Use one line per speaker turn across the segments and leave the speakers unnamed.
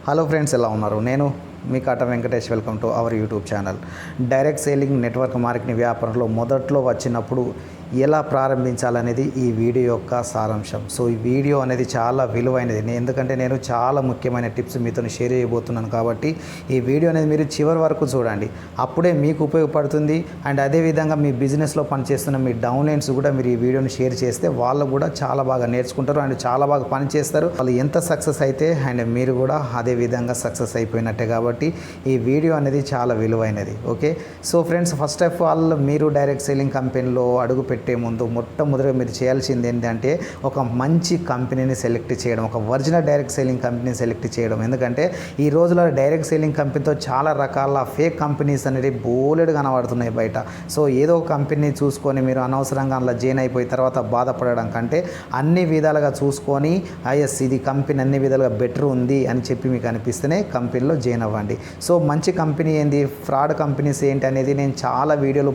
Hello friends, ఎలా ఉన్నారు? నేను మీ Kata Venkatesh. Welcome to our YouTube channel. Direct selling network marketing వ్యాపారంలో మొదట్లో వచ్చినప్పుడు ఎలా ప్రారంభించాలనేది ఈ వీడియో యొక్క సారాంశం. సో ఈ వీడియో అనేది చాలా విలువైనది, ఎందుకంటే నేను చాలా ముఖ్యమైన టిప్స్ మీతో షేర్ చేయబోతున్నాను. కాబట్టి ఈ వీడియో అనేది మీరు చివరి వరకు చూడండి, అప్పుడే మీకు ఉపయోగపడుతుంది. అండ్ అదేవిధంగా మీ బిజినెస్లో పనిచేస్తున్న మీ డౌన్లైన్స్ కూడా మీరు ఈ వీడియోని షేర్ చేస్తే వాళ్ళు కూడా చాలా బాగా నేర్చుకుంటారు అండ్ చాలా బాగా పనిచేస్తారు. వాళ్ళు ఎంత సక్సెస్ అయితే అండ్ మీరు కూడా అదే విధంగా సక్సెస్ అయిపోయినట్టే. కాబట్టి ఈ వీడియో అనేది చాలా విలువైనది. Okay, so friends, first of all మీరు డైరెక్ట్ సేలింగ్ కంపెనీలో అడుగు పెట్టే ముందు మొట్టమొదటిగా మీరు చేయాల్సింది ఏంటంటే ఒక మంచి కంపెనీని సెలెక్ట్ చేయడం, ఒక ఒరిజినల్ డైరెక్ట్ సేలింగ్ కంపెనీని సెలెక్ట్ చేయడం. ఎందుకంటే ఈ రోజుల్లో డైరెక్ట్ సేలింగ్ కంపెనీతో చాలా రకాల ఫేక్ కంపెనీస్ అనేది బోలెడు కనబడుతున్నాయి బయట. సో ఏదో ఒక కంపెనీ చూసుకొని మీరు అనవసరంగా అందులో జాయిన్ అయిపోయిన తర్వాత బాధపడడం కంటే అన్ని విధాలుగా చూసుకొని ఐఎస్ ఇది కంపెనీ అన్ని విధాలుగా బెటర్ ఉంది అని చెప్పి మీకు అనిపిస్తేనే కంపెనీలో జాయిన్ అవ్వండి. సో మంచి కంపెనీ ఏంది, ఫ్రాడ్ కంపెనీస్ ఏంటి అనేది నేను చాలా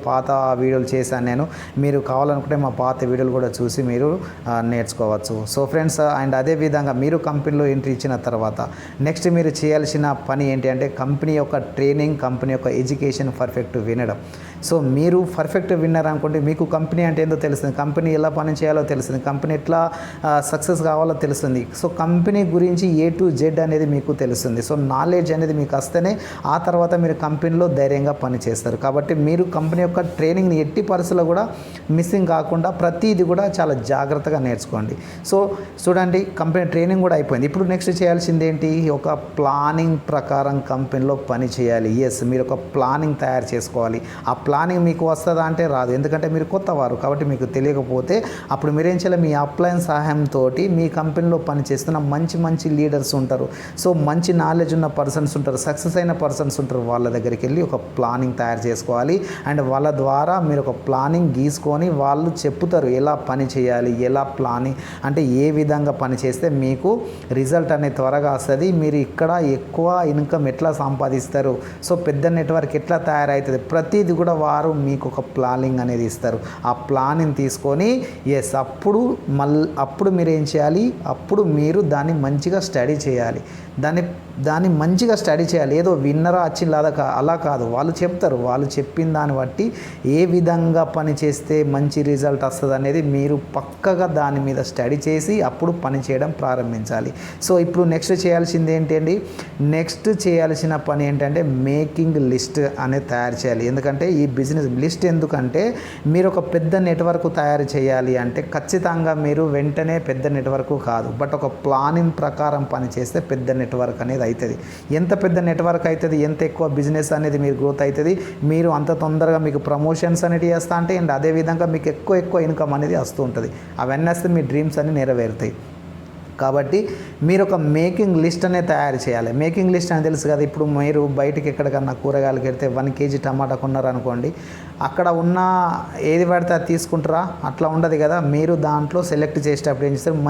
పాత వీడియోలు చేశాను. మీరు కావాలనుకుంటే మా పాత వీడియోలు కూడా చూసి మీరు నేర్చుకోవచ్చు. సో ఫ్రెండ్స్, అండ్ అదేవిధంగా మీరు కంపెనీలో ఎంట్రీ ఇచ్చిన తర్వాత నెక్స్ట్ మీరు చేయాల్సిన పని ఏంటి అంటే కంపెనీ యొక్క ట్రైనింగ్, కంపెనీ యొక్క ఎడ్యుకేషన్ పర్ఫెక్ట్ వినడం. సో మీరు పర్ఫెక్ట్ విన్నర్ అనుకోండి, మీకు కంపెనీ అంటే ఏందో తెలుస్తుంది, కంపెనీ ఎలా పని చేయాలో తెలుస్తుంది, కంపెనీ ఎట్లా సక్సెస్ కావాలో తెలుస్తుంది. సో కంపెనీ గురించి A to Z అనేది మీకు తెలుస్తుంది. సో నాలెడ్జ్ అనేది మీకు వస్తేనే ఆ తర్వాత మీరు కంపెనీలో ధైర్యంగా పనిచేస్తారు. కాబట్టి మీరు కంపెనీ యొక్క ట్రైనింగ్ని ఎట్టి పరిస్థితుల్లో కూడా మిస్సింగ్ కాకుండా ప్రతిదీ కూడా చాలా జాగ్రత్తగా నేర్చుకోండి. సో చూడండి, కంపెనీ ట్రైనింగ్ కూడా అయిపోయింది. ఇప్పుడు నెక్స్ట్ చేయాల్సింది ఏంటి, ఒక ప్లానింగ్ ప్రకారం కంపెనీలో పని చేయాలి. ఎస్, మీరు ఒక ప్లానింగ్ తయారు చేసుకోవాలి. ఆ ప్లానింగ్ మీకు వస్తుందా అంటే రాదు, ఎందుకంటే మీరు కొత్తవారు. కాబట్టి మీకు తెలియకపోతే అప్పుడు మీరేం చేయాలి, మీ అప్లైన్ సహాయంతో మీ కంపెనీలో పనిచేస్తున్న మంచి లీడర్స్ ఉంటారు. సో మంచి నాలెడ్జ్ ఉన్న పర్సన్స్ ఉంటారు, సక్సెస్ అయిన పర్సన్స్ ఉంటారు. వాళ్ళ దగ్గరికి వెళ్ళి ఒక ప్లానింగ్ తయారు చేసుకోవాలి. అండ్ వాళ్ళ ద్వారా మీరు ఒక ప్లానింగ్ గీసుకొని వాళ్ళు చెప్తారు ఎలా పని చేయాలి, ఎలా ప్లానింగ్ అంటే ఏ విధంగా పని చేస్తే మీకు రిజల్ట్ అనేది త్వరగా వస్తుంది, మీరు ఇక్కడ ఎక్కువ ఇన్కమ్ ఎట్లా సంపాదిస్తారు, సో పెద్ద నెట్వర్క్ ఎట్లా తయారవుతుంది, ప్రతిదీ కూడా వారు మీకు ఒక ప్లానింగ్ అనేది ఇస్తారు. ఆ ప్లానింగ్ తీసుకొని ఎస్ అప్పుడు మీరు ఏం చేయాలి, అప్పుడు మీరు దాన్ని మంచిగా స్టడీ చేయాలి. దాన్ని మంచిగా స్టడీ చేయాలి. ఏదో విన్నరా వచ్చింది అలా కాదు, వాళ్ళు చెప్తారు. వాళ్ళు చెప్పిన దాన్ని బట్టి ఏ విధంగా పని చేస్తే మంచి రిజల్ట్ వస్తుంది అనేది మీరు పక్కగా దాని మీద స్టడీ చేసి అప్పుడు పని చేయడం ప్రారంభించాలి. సో ఇప్పుడు నెక్స్ట్ చేయాల్సింది ఏంటండి, నెక్స్ట్ చేయాల్సిన పని ఏంటంటే మేకింగ్ లిస్ట్ అనేది తయారు చేయాలి. ఎందుకంటే ఈ బిజినెస్ లిస్ట్ ఎందుకంటే మీరు ఒక పెద్ద నెట్వర్క్ తయారు చేయాలి అంటే ఖచ్చితంగా మీరు వెంటనే పెద్ద నెట్వర్క్ కాదు, బట్ ఒక ప్లానింగ్ ప్రకారం పని చేస్తే పెద్ద నెట్వర్క్ అనేది అవుతుంది. ఎంత పెద్ద నెట్వర్క్ అవుతుంది, ఎంత ఎక్కువ బిజినెస్ అనేది మీరు గ్రోత్ అవుతుంది, మీరు అంత తొందరగా మీకు ప్రమోషన్స్ అనేవి చేస్తా అంటే అండ్ అదేవిధంగా మీకు ఎక్కువ ఇన్కమ్ అనేది వస్తూ ఉంటుంది. అవన్నీ వస్తే మీ డ్రీమ్స్ అన్నీ నెరవేరుతాయి. కాబట్టి మీరు ఒక మేకింగ్ లిస్ట్ అనేది తయారు చేయాలి. మేకింగ్ లిస్ట్ అని తెలుసు కదా, ఇప్పుడు మీరు బయటికి ఎక్కడికన్నా కూరగాయలకి వెళ్తే 1 kg టమాటా కొన్నారనుకోండి, అక్కడ ఉన్న ఏది పడితే అది తీసుకుంటారా, అట్లా ఉండదు కదా. మీరు దాంట్లో సెలెక్ట్ చేసేటప్పుడు ఏం చేస్తారు,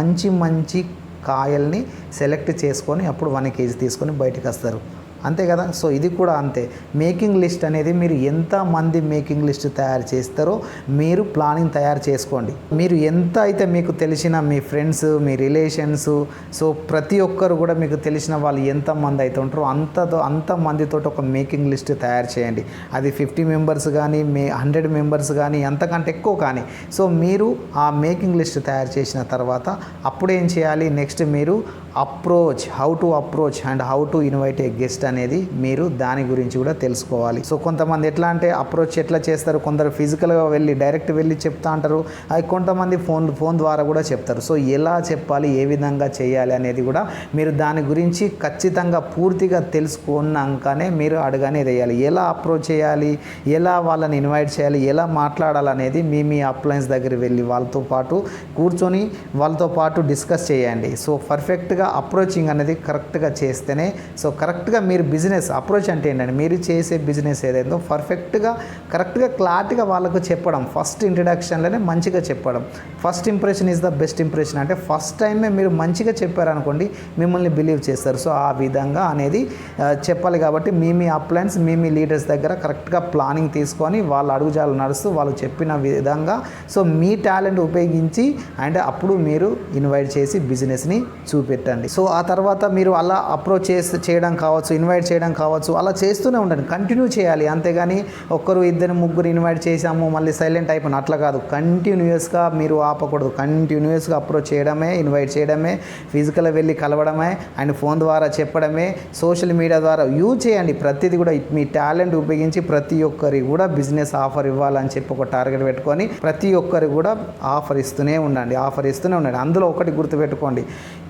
మంచి కాయల్ని సెలెక్ట్ చేసుకొని అప్పుడు 1 kg తీసుకొని బయటకు వస్తారు, అంతే కదా. సో ఇది కూడా అంతే. మేకింగ్ లిస్ట్ అనేది మీరు ఎంతమంది మేకింగ్ లిస్ట్ తయారు చేస్తారో మీరు ప్లానింగ్ తయారు చేసుకోండి. మీరు ఎంత అయితే మీకు తెలిసిన మీ ఫ్రెండ్స్, మీ రిలేషన్స్, సో ప్రతి ఒక్కరు కూడా మీకు తెలిసిన వాళ్ళు ఎంతమంది అయితే ఉంటారో అంతమందితో ఒక మేకింగ్ లిస్ట్ తయారు చేయండి. అది 50 మెంబర్స్ కానీ 100 మెంబర్స్ కానీ అంతకంటే ఎక్కువ కానీ. సో మీరు ఆ మేకింగ్ లిస్ట్ తయారు చేసిన తర్వాత అప్పుడు ఏం చేయాలి, నెక్స్ట్ మీరు how to approach and how to invite A guest అనేది మీరు దాని గురించి కూడా తెలుసుకోవాలి. సో కొంతమంది ఎట్లా అంటే అప్రోచ్ ఎట్లా చేస్తారు, కొందరు ఫిజికల్గా డైరెక్ట్ వెళ్ళి చెప్తా అంటారు, అది కొంతమంది ఫోన్ ద్వారా కూడా చెప్తారు. సో ఎలా చెప్పాలి, ఏ విధంగా చేయాలి అనేది కూడా మీరు దాని గురించి ఖచ్చితంగా పూర్తిగా తెలుసుకున్నాకనే మీరు అడగనేది వేయాలి. ఎలా అప్రోచ్ చేయాలి, ఎలా వాళ్ళని ఇన్వైట్ చేయాలి, ఎలా మాట్లాడాలనేది మీ అప్లయన్స్ దగ్గర వెళ్ళి వాళ్ళతో పాటు కూర్చొని వాళ్ళతో పాటు డిస్కస్ చేయండి. సో పర్ఫెక్ట్గా అప్రోచింగ్ అనేది కరెక్ట్గా చేస్తేనే, సో కరెక్ట్గా మీరు మీరు బిజినెస్ అప్రోచ్ అంటే ఏంటంటే మీరు చేసే బిజినెస్ ఏదైందో పర్ఫెక్ట్గా కరెక్ట్గా క్లారిటీగా వాళ్ళకు చెప్పడం, ఫస్ట్ ఇంట్రడక్షన్లోనే మంచిగా చెప్పడం. First impression is the best impression. అంటే ఫస్ట్ టైమే మీరు మంచిగా చెప్పారనుకోండి మిమ్మల్ని బిలీవ్ చేస్తారు. సో ఆ విధంగా అనేది చెప్పాలి. కాబట్టి మీ అప్లయన్స్ మీ లీడర్స్ దగ్గర కరెక్ట్గా ప్లానింగ్ తీసుకొని వాళ్ళ అడుగుజాలు నడుస్తూ వాళ్ళు చెప్పిన విధంగా సో మీ టాలెంట్ ఉపయోగించి అండ్ అప్పుడు మీరు ఇన్వైట్ చేసి బిజినెస్ని చూపెట్టండి. సో ఆ తర్వాత మీరు అలా అప్రోచ్ చేయడం కావచ్చు, ఇన్వైట్ చేయడం కావచ్చు, అలా చేస్తూనే ఉండండి, కంటిన్యూ చేయాలి. అంతేగాని ఒక్కరు ఇద్దరు ముగ్గురు ఇన్వైట్ చేసాము మళ్ళీ సైలెంట్ అయిపోయిన అట్లా కాదు. కంటిన్యూస్గా మీరు ఆపకూడదు. కంటిన్యూస్గా అప్రోచ్ చేయడమే, ఇన్వైట్ చేయడమే, ఫిజికల్గా వెళ్ళి కలవడమే అండ్ ఫోన్ ద్వారా చెప్పడమే, సోషల్ మీడియా ద్వారా యూజ్ చేయండి. ప్రతిదీ కూడా మీ టాలెంట్ ఉపయోగించి ప్రతి ఒక్కరికి కూడా బిజినెస్ ఆఫర్ ఇవ్వాలని చెప్పి ఒక టార్గెట్ పెట్టుకొని ప్రతి ఒక్కరికి కూడా ఆఫర్ ఇస్తూనే ఉండండి. అందులో ఒకటి గుర్తుపెట్టుకోండి,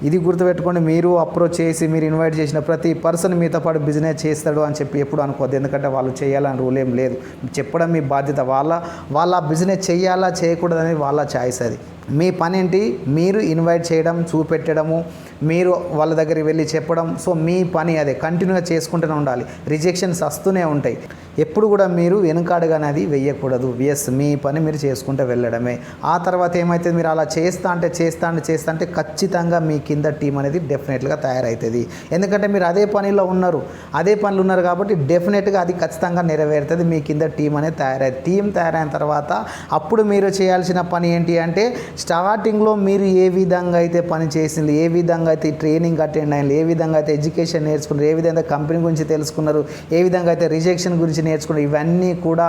ఇది గుర్తుపెట్టుకోండి, మీరు అప్రోచ్ చేసి మీరు ఇన్వైట్ చేసిన ప్రతి పర్సన్ మీతో పాటు బిజినెస్ చేస్తాడు అని చెప్పి ఎప్పుడు అనుకోవద్దు. ఎందుకంటే వాళ్ళు చేయాలని రూల్ ఏం లేదు. చెప్పడం మీ బాధ్యత. వాళ్ళ బిజినెస్ చేయాలా చేయకూడదు అనేది వాళ్ళ ఛాయిస్. అది మీ పని ఏంటి, మీరు ఇన్వైట్ చేయడం, చూపెట్టడము, మీరు వాళ్ళ దగ్గరికి వెళ్ళి చెప్పడం. సో మీ పని అదే కంటిన్యూగా చేసుకుంటూనే ఉండాలి. రిజెక్షన్స్ వస్తూనే ఉంటాయి. ఎప్పుడు కూడా మీరు వెనుకాడుగానేది వెయ్యకూడదు. ఎస్, మీ పని మీరు చేసుకుంటూ వెళ్ళడమే. ఆ తర్వాత ఏమైతే మీరు అలా చేస్తా అంటే ఖచ్చితంగా మీ కింద టీం అనేది డెఫినెట్గా తయారవుతుంది. ఎందుకంటే మీరు అదే పనిలో ఉన్నారు కాబట్టి డెఫినెట్గా అది ఖచ్చితంగా నెరవేరుతుంది. మీ కింద టీం అనేది టీం తయారైన తర్వాత అప్పుడు మీరు చేయాల్సిన పని ఏంటి అంటే స్టార్టింగ్లో మీరు ఏ విధంగా అయితే పని చేసింది, ఏ విధంగా అయితే ట్రైనింగ్ అటెండ్ అయ్యింది, ఏ విధంగా అయితే ఎడ్యుకేషన్ నేర్చుకున్నారు, ఏ విధంగా కంపెనీ గురించి తెలుసుకున్నారు, ఏ విధంగా అయితే రిజెక్షన్ గురించి నేర్చుకున్నారు, ఇవన్నీ కూడా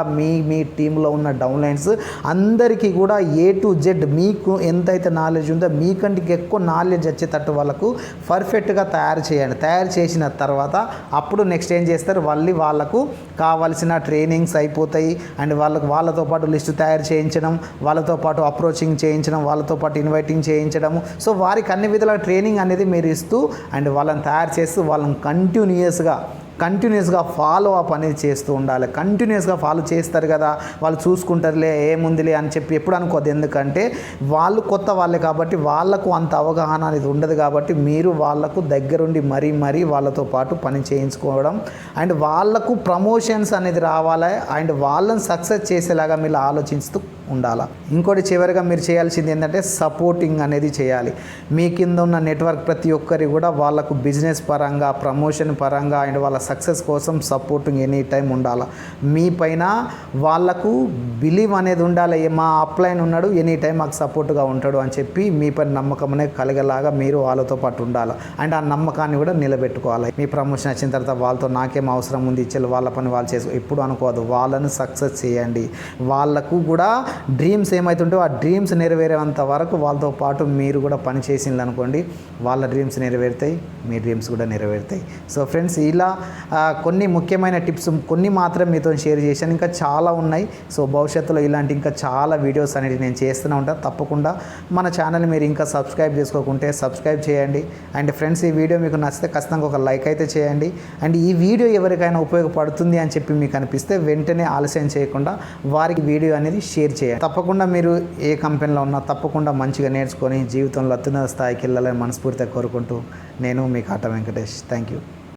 మీ టీంలో ఉన్న డౌన్లైన్స్ అందరికీ కూడా ఏ టు జెడ్ మీకు ఎంతైతే నాలెడ్జ్ ఉందో మీకంటే ఎక్కువ నాలెడ్జ్ వచ్చేటట్టు వాళ్ళకు పర్ఫెక్ట్గా తయారు చేయండి. తయారు చేసిన తర్వాత అప్పుడు నెక్స్ట్ ఏం చేస్తారు, వాళ్ళకు కావాల్సిన ట్రైనింగ్స్ అయిపోతాయి అండ్ వాళ్ళతో పాటు లిస్టు తయారు చేయించడం, వాళ్ళతో పాటు అప్రోచింగ్ చేయించడం, వాళ్ళతో పాటు ఇన్వైటింగ్ చేయించడము. సో వారికి అన్ని విధాల ట్రైనింగ్ అనేది మీరు ఇస్తూ అండ్ వాళ్ళని తయారు చేస్తూ వాళ్ళని కంటిన్యూస్గా ఫాలో అప్ అనేది చేస్తూ ఉండాలి. కంటిన్యూస్గా ఫాలో చేస్తారు కదా, వాళ్ళు చూసుకుంటారులే ఏముందిలే అని చెప్పి ఎప్పుడు అనుకోద్దు. ఎందుకంటే వాళ్ళు కొత్త వాళ్ళే కాబట్టి వాళ్ళకు అంత అవగాహన అనేది ఉండదు. కాబట్టి మీరు వాళ్ళకు దగ్గరుండి మరీ వాళ్ళతో పాటు పని చేయించుకోవడం అండ్ వాళ్ళకు ప్రమోషన్స్ అనేది రావాలి అండ్ వాళ్ళని సక్సెస్ చేసేలాగా మీరు ఆలోచిస్తూ ఉండాలి. ఇంకోటి చివరిగా మీరు చేయాల్సింది ఏంటంటే సపోర్టింగ్ అనేది చేయాలి. మీ కింద ఉన్న నెట్వర్క్ ప్రతి ఒక్కరి కూడా వాళ్ళకు బిజినెస్ పరంగా, ప్రమోషన్ పరంగా అండ్ వాళ్ళ సక్సెస్ కోసం సపోర్టింగ్ ఎనీ టైం ఉండాలి. మీ పైన వాళ్ళకు బిలీవ్ అనేది ఉండాలి. మా అప్లైన్ ఉన్నాడు, ఎనీ టైం మాకు సపోర్ట్గా ఉంటాడు అని చెప్పి మీ పైన నమ్మకం అనేది కలిగేలాగా మీరు వాళ్ళతో పాటు ఉండాలి అండ్ ఆ నమ్మకాన్ని కూడా నిలబెట్టుకోవాలి. మీ ప్రమోషన్ వచ్చిన తర్వాత వాళ్ళతో నాకేం అవసరం ఉంది, ఇచ్చేది వాళ్ళ పని వాళ్ళు చేసుకో ఎప్పుడు అనుకోవద్దు. వాళ్ళని సక్సెస్ చేయండి. వాళ్ళకు కూడా డ్రీమ్స్ ఏమవుతుంటాయో ఆ డ్రీమ్స్ నెరవేరేంత వరకు వాళ్ళతో పాటు మీరు కూడా పని చేసింది అనుకోండి, వాళ్ళ డ్రీమ్స్ నెరవేరుతాయి, మీ డ్రీమ్స్ కూడా నెరవేరుతాయి. సో ఫ్రెండ్స్, ఇలా కొన్ని ముఖ్యమైన టిప్స్ కొన్ని మాత్రం మీతో షేర్ చేశాను. ఇంకా చాలా ఉన్నాయి. సో భవిష్యత్తులో ఇలాంటి ఇంకా చాలా వీడియోస్ అనేవి నేను చేస్తూనే ఉంటాను. తప్పకుండా మన ఛానల్ మీరు ఇంకా సబ్స్క్రైబ్ చేసుకోకుంటే సబ్స్క్రైబ్ చేయండి. అండ్ ఫ్రెండ్స్, ఈ వీడియో మీకు నచ్చితే ఖచ్చితంగా ఒక లైక్ అయితే చేయండి. అండ్ ఈ వీడియో ఎవరికైనా ఉపయోగపడుతుంది అని చెప్పి మీకు అనిపిస్తే వెంటనే ఆలస్యం చేయకుండా వారికి వీడియో అనేది షేర్ చేయండి. తప్పకుండా మీరు ఏ కంపెనీలో ఉన్నా తప్పకుండా మంచిగా నేర్చుకొని జీవితంలో అత్యున్నత స్థాయికి వెళ్ళాలని మనస్ఫూర్తిగా కోరుకుంటూ నేను మీ కాటా వెంకటేష్. Thank you.